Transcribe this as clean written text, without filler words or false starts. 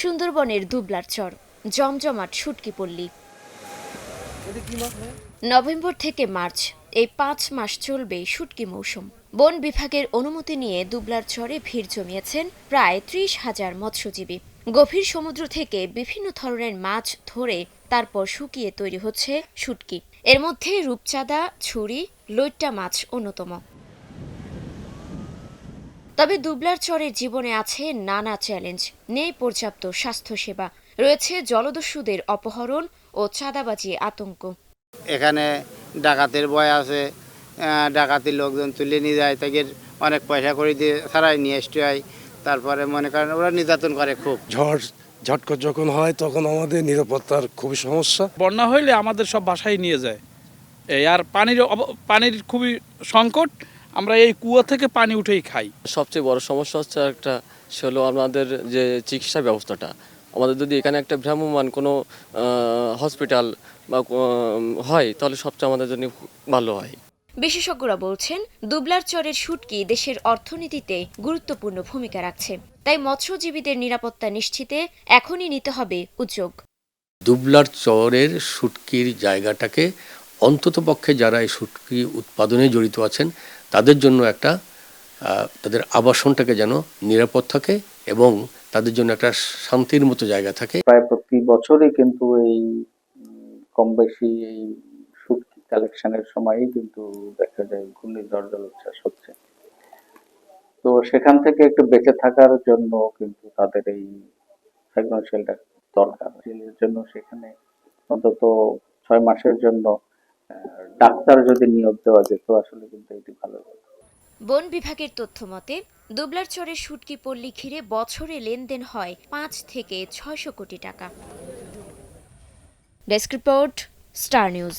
সুন্দরবনের দুবলার চর, জমজমাট শুটকি পল্লী। নভেম্বর থেকে মার্চ এই 5 মাস চলবে শুটকি মৌসুম। বন বিভাগের অনুমতি নিয়ে দুবলার চরে ভিড় জমিয়েছেন প্রায় 30,000 মৎস্যজীবী। গভীর সমুদ্র থেকে বিভিন্ন ধরনের মাছ ধরে তারপর শুকিয়ে তৈরি হচ্ছে শুটকি। এর মধ্যে রূপচাঁদা, ছুরি, লইট্টা মাছ অন্যতম। তবে দুবলার চরের জীবনে আছে নানা চ্যালেঞ্জ। নেই পর্যাপ্ত স্বাস্থ্যসেবা, রয়েছে জলদস্যুদের অপহরণ ও চাঁদাবাজি আতঙ্ক। এখানে ডাকাতের ভয় আছে, ডাকাতির লোকজন তুলে নিয়ে যায়, তাকে অনেক পয়সা করে দিয়ে ছাড়াই নিয়ে আসতে হয়। তারপরে মনে করেন ওরা নির্যাতন করে খুব। ঝটকা যখন হয় তখন আমাদের নিরাপত্তার খুবই সমস্যা। বন্যা হইলে আমাদের সব বাসায় নিয়ে যায়। আর পানির খুবই সংকট। আমরা এই কুয়া থেকে পানি উঠেই খাই। সবচেয়ে বড় সমস্যা হচ্ছে একটা হলো আমাদের যে চিকিৎসা ব্যবস্থাটা। আমাদের যদি এখানে একটা ভ্রাম্যমাণ কোনো হসপিটাল বা হয় তাহলে সবচেয়ে আমাদের জন্য ভালো হয়। বিশেষজ্ঞরা বলছেন, দুবলার চরের শুটকি দেশের অর্থনীতিতে গুরুত্বপূর্ণ ভূমিকা রাখছে। তাই মৎস্যজীবীদের নিরাপত্তা নিশ্চিতে এখনই নিতে হবে উদ্যোগ। দুবলার চরের শুটকির জায়গাটাকে অন্ততপক্ষে যারা এই শুটকি উৎপাদনে জড়িত আছেন তাদের জন্য একটা তাদের আবাসনটাকে যেন নিরাপদ থাকে এবং তাদের জন্য একটা শান্তির মতো জায়গা থাকে। প্রায় প্রতি বছরই কিন্তু এই কম বেশি এই শুটকি কালেকশনের সময়ই কিন্তু দেখা যায় ঘূর্ণিঝড় জলোচ্ছ্বাস হচ্ছে। তো সেখান থেকে একটু বেঁচে থাকার জন্য কিন্তু তাদের এই শেল্টার দরকার। এর জন্য সেখানে অন্তত 6 মাসের জন্য ডাক্তার যদি নিয়োগ দেওয়া যেত আসলে কিন্তু এটি ভালো হতো। বন বিভাগের তথ্য মতে, দুবলার চরের শুটকি পল্লী ঘিরে বছরে লেনদেন হয় 5 থেকে 600 কোটি টাকা। Desk report, star news.